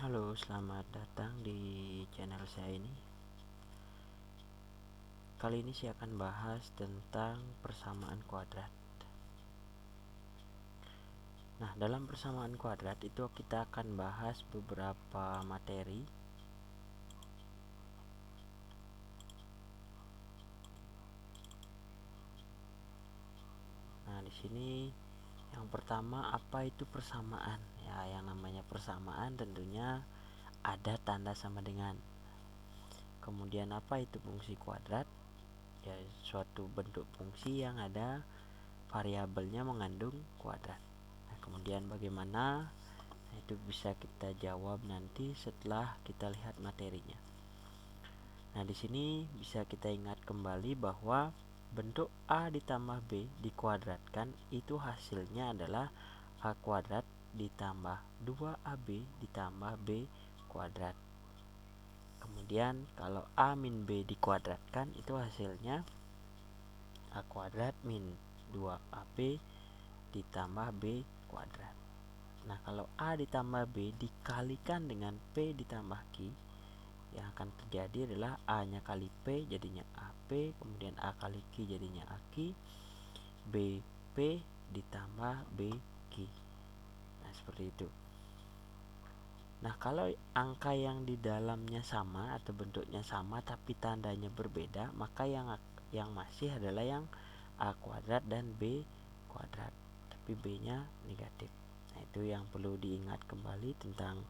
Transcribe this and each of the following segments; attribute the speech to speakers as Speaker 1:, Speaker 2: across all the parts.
Speaker 1: Halo, selamat datang di channel saya ini. Kali ini saya akan bahas tentang persamaan kuadrat. Nah, dalam persamaan kuadrat itu kita akan bahas beberapa materi. Nah, di sini yang pertama, apa itu persamaan? Ya, yang namanya persamaan tentunya ada tanda sama dengan. Kemudian apa itu fungsi kuadrat? Ya, suatu bentuk fungsi yang ada variabelnya mengandung kuadrat. Nah, kemudian bagaimana? Nah, itu bisa kita jawab nanti setelah kita lihat materinya. Nah, di sini bisa kita ingat kembali bahwa bentuk A ditambah B dikuadratkan itu hasilnya adalah A kuadrat ditambah 2AB ditambah B kuadrat. Kemudian kalau A min B dikuadratkan itu hasilnya A kuadrat min 2AB ditambah B kuadrat. Nah, kalau A ditambah B dikalikan dengan P ditambah Q, yang akan terjadi adalah A nya kali P jadinya AP, kemudian A kali Q jadinya AK, BP ditambah BQ. Nah, seperti itu. Nah, kalau angka yang di dalamnya sama atau bentuknya sama tapi tandanya berbeda, maka yang masih adalah yang A kuadrat dan B kuadrat, tapi B nya negatif. Nah, itu yang perlu diingat kembali tentang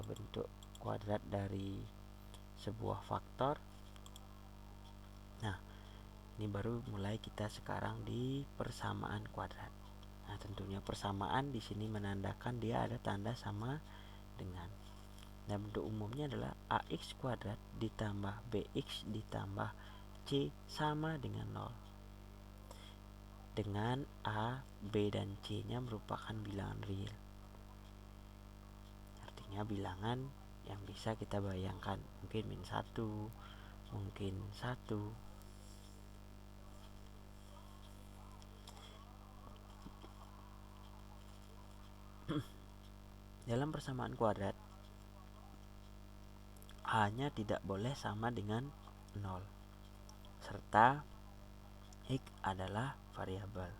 Speaker 1: bentuk kuadrat dari sebuah faktor. Nah, ini baru mulai kita sekarang di persamaan kuadrat. Nah, tentunya persamaan di sini menandakan dia ada tanda sama dengan. Dan bentuk umumnya adalah AX kuadrat ditambah BX ditambah C sama dengan 0. Dengan A, B, dan C nya merupakan bilangan real. Artinya bilangan yang bisa kita bayangkan, mungkin min 1, mungkin 1. Dalam persamaan kuadrat, A-nya tidak boleh sama dengan 0, serta X adalah variabel.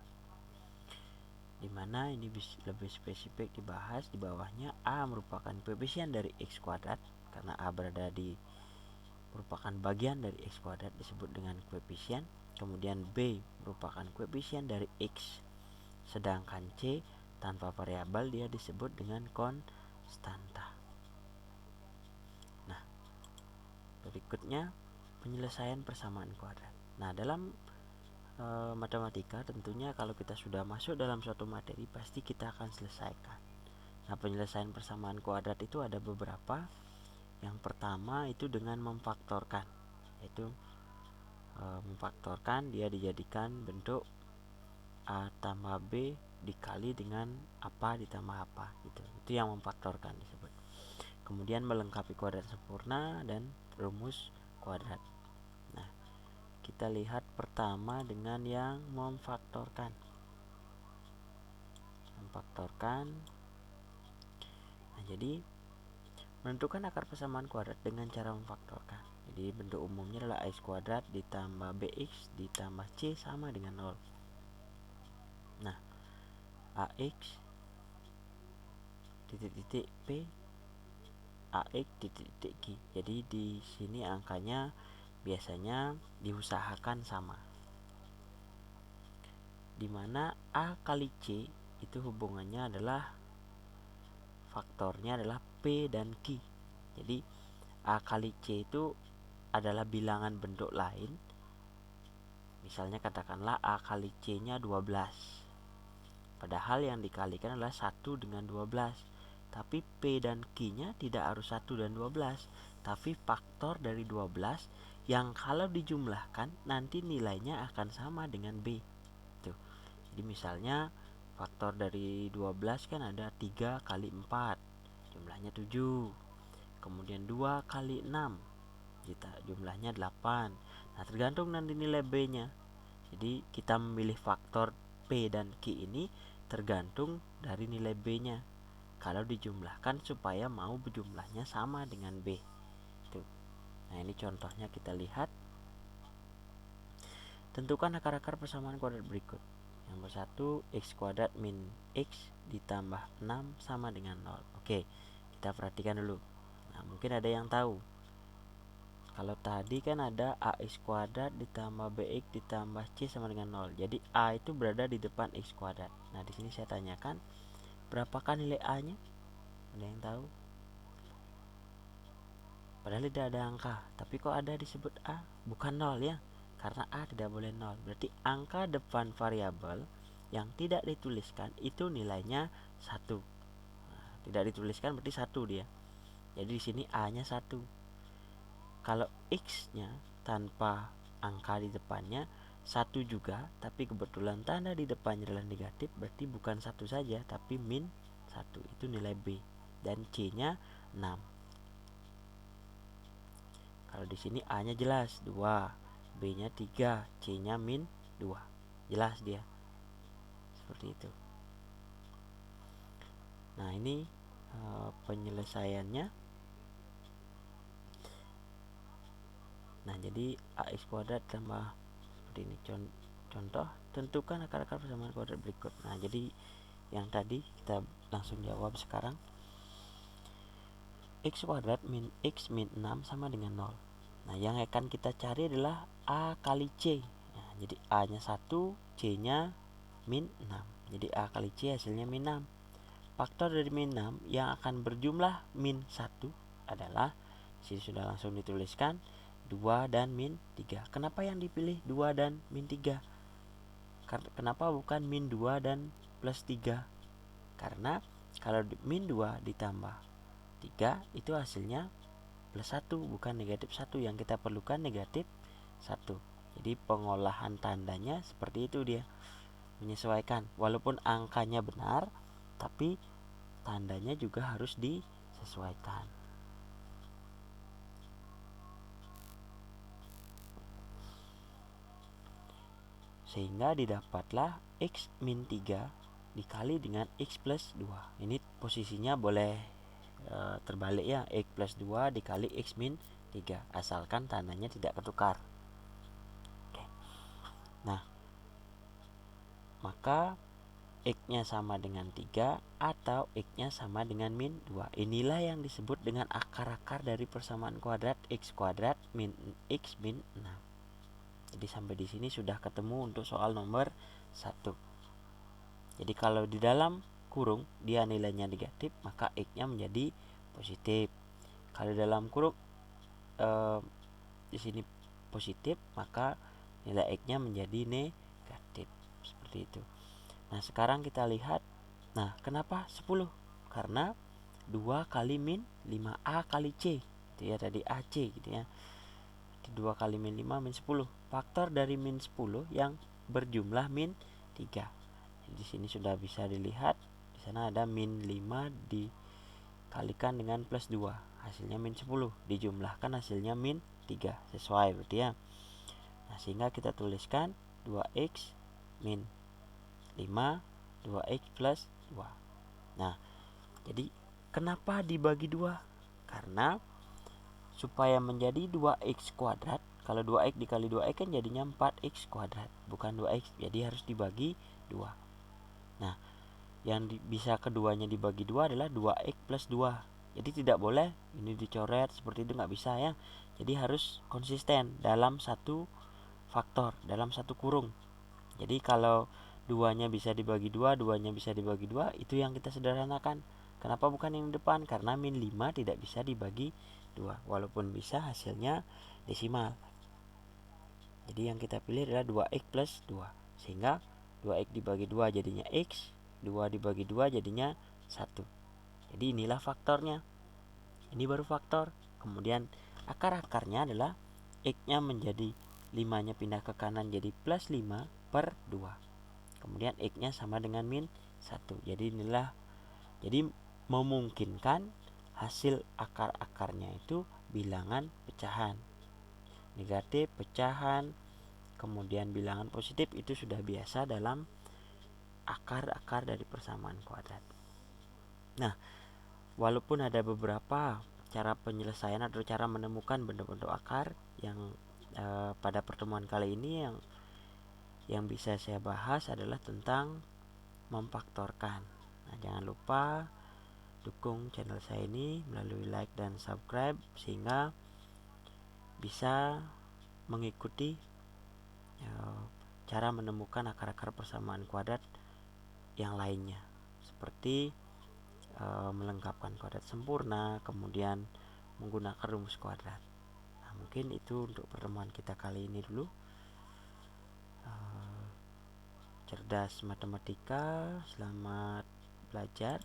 Speaker 1: Dimana ini lebih spesifik dibahas di bawahnya. A merupakan koefisien dari X kuadrat, karena A merupakan bagian dari X kuadrat disebut dengan koefisien. Kemudian B merupakan koefisien dari X, sedangkan C tanpa variabel dia disebut dengan konstanta. Nah, berikutnya penyelesaian persamaan kuadrat. Nah, dalam matematika tentunya kalau kita sudah masuk dalam suatu materi pasti kita akan selesaikan. Nah, penyelesaian persamaan kuadrat itu ada beberapa. Yang pertama itu dengan memfaktorkan, yaitu memfaktorkan dia dijadikan bentuk A tambah B dikali dengan apa ditambah apa gitu. Itu yang memfaktorkan disebut. Kemudian melengkapi kuadrat sempurna dan rumus kuadrat. Nah, kita lihat pertama dengan yang memfaktorkan. Nah, jadi menentukan akar persamaan kuadrat dengan cara memfaktorkan. Jadi bentuk umumnya adalah X kuadrat ditambah BX ditambah C sama dengan 0. Nah, AX titik-titik P AX titik-titik Q. Jadi di sini angkanya biasanya diusahakan sama. Dimana A kali C itu hubungannya adalah faktornya adalah P dan Q. Jadi A kali C itu adalah bilangan bentuk lain. Misalnya katakanlah A kali C nya 12. Padahal yang dikalikan adalah 1 dengan 12. Tapi P dan Q nya tidak harus 1 dan 12, tapi faktor dari 12 yang kalau dijumlahkan nanti nilainya akan sama dengan B. Tuh. Jadi misalnya faktor dari 12 kan ada 3 kali 4, jumlahnya 7. Kemudian 2 kali 6, jumlahnya 8. Nah, tergantung nanti nilai B-nya. Jadi kita memilih faktor P dan Q ini tergantung dari nilai B-nya. kalau dijumlahkan supaya mau jumlahnya sama dengan B. Tuh. Nah, ini contohnya kita lihat. Tentukan akar-akar persamaan kuadrat berikut. Yang bersatu, x kuadrat min x ditambah 6 sama dengan 0. Oke, kita perhatikan dulu. Nah, mungkin ada yang tahu. Kalau tadi kan ada ax kuadrat ditambah bx ditambah c sama dengan 0. Jadi a itu berada di depan x kuadrat. Nah, di sini saya tanyakan, berapakah nilai a-nya? Ada yang tahu? Padahal tidak ada angka, tapi kok ada disebut a? Bukan 0 ya, karena a tidak boleh 0. Berarti angka depan variabel yang tidak dituliskan itu nilainya 1. Nah, tidak dituliskan berarti 1 dia. Jadi di sini a-nya 1. Kalau x-nya tanpa angka di depannya 1 juga, tapi kebetulan tanda di depannya adalah negatif, berarti bukan 1 saja, tapi min 1. Itu nilai B. Dan C-nya 6. Kalau di sini A-nya jelas 2, B-nya 3, C-nya min 2. Jelas dia. Seperti itu. Nah, ini penyelesaiannya. Nah, jadi ax kuadrat tambah seperti ini. Contoh, tentukan akar-akar persamaan kuadrat berikut. Nah, jadi yang tadi kita langsung jawab sekarang. X kuadrat min x min 6 sama dengan 0. Nah, yang akan kita cari adalah A kali C. Nah, jadi A-nya 1, C-nya min 6. Jadi A kali C hasilnya min 6. Faktor dari min 6 yang akan berjumlah min 1 adalah, sini sudah langsung dituliskan, 2 dan min 3. Kenapa yang dipilih 2 dan min 3? Kenapa bukan min 2 dan plus 3? Karena kalau min 2 ditambah 3 itu hasilnya plus 1, bukan negatif 1. Yang kita perlukan negatif 1. Jadi pengolahan tandanya seperti itu dia. Menyesuaikan. Walaupun angkanya benar, tapi tandanya juga harus disesuaikan. Sehingga didapatlah x min 3 dikali dengan x plus 2. Ini posisinya boleh terbalik ya, x plus 2 dikali x min 3, asalkan tandanya tidak ketukar. Oke. Nah, maka x-nya sama dengan 3 atau x-nya sama dengan min 2. Inilah yang disebut dengan akar-akar dari persamaan kuadrat x kuadrat min x min 6. Jadi sampai di sini sudah ketemu untuk soal nomor 1. Jadi kalau di dalam kurung dia nilainya negatif, maka x-nya menjadi positif. Kalau dalam kurung di sini positif, maka nilai x-nya menjadi negatif. Seperti itu. Nah, sekarang kita lihat. Nah, kenapa 10? Karena 2 kali min 5A kali C. Itu ya tadi AC gitu ya. 2 kali min 5 min 10. Faktor dari min 10 yang berjumlah min 3. Di sini sudah bisa dilihat. Di sana ada min 5 dikalikan dengan plus 2. Hasilnya min 10. Dijumlahkan hasilnya min 3. Sesuai berarti ya. Nah, sehingga kita tuliskan 2x min 5, 2x plus 2. Nah, jadi kenapa dibagi 2? Karena supaya menjadi 2x kuadrat, kalau 2x dikali 2x kan jadinya 4x kuadrat, bukan 2x, jadi harus dibagi 2. Nah, yang bisa keduanya dibagi 2 adalah 2x plus 2. Jadi tidak boleh ini dicoret seperti itu, nggak bisa ya. Jadi harus konsisten dalam satu faktor, dalam satu kurung. Jadi kalau duanya bisa dibagi 2, duanya bisa dibagi 2, itu yang kita sederhanakan. Kenapa bukan yang depan? Karena min 5 tidak bisa dibagi 2, walaupun bisa hasilnya desimal. Jadi yang kita pilih adalah 2x plus 2. Sehingga 2x dibagi 2 jadinya x, 2 dibagi 2 jadinya 1. Jadi inilah faktornya. Ini baru faktor. Kemudian akar-akarnya adalah x-nya menjadi 5-nya pindah ke kanan jadi plus 5 per 2. Kemudian x-nya sama dengan min 1. Jadi inilah, jadi memungkinkan hasil akar-akarnya itu bilangan pecahan. Negatif, pecahan, kemudian bilangan positif itu sudah biasa dalam akar-akar dari persamaan kuadrat. Nah, walaupun ada beberapa cara penyelesaian atau cara menemukan bentuk-bentuk akar yang pada pertemuan kali ini yang bisa saya bahas adalah tentang memfaktorkan. Nah, jangan lupa dukung channel saya ini melalui like dan subscribe sehingga bisa mengikuti cara menemukan akar-akar persamaan kuadrat yang lainnya, seperti melengkapkan kuadrat sempurna, kemudian menggunakan rumus kuadrat. Nah, mungkin itu untuk pertemuan kita kali ini dulu. Cerdas matematika, selamat belajar.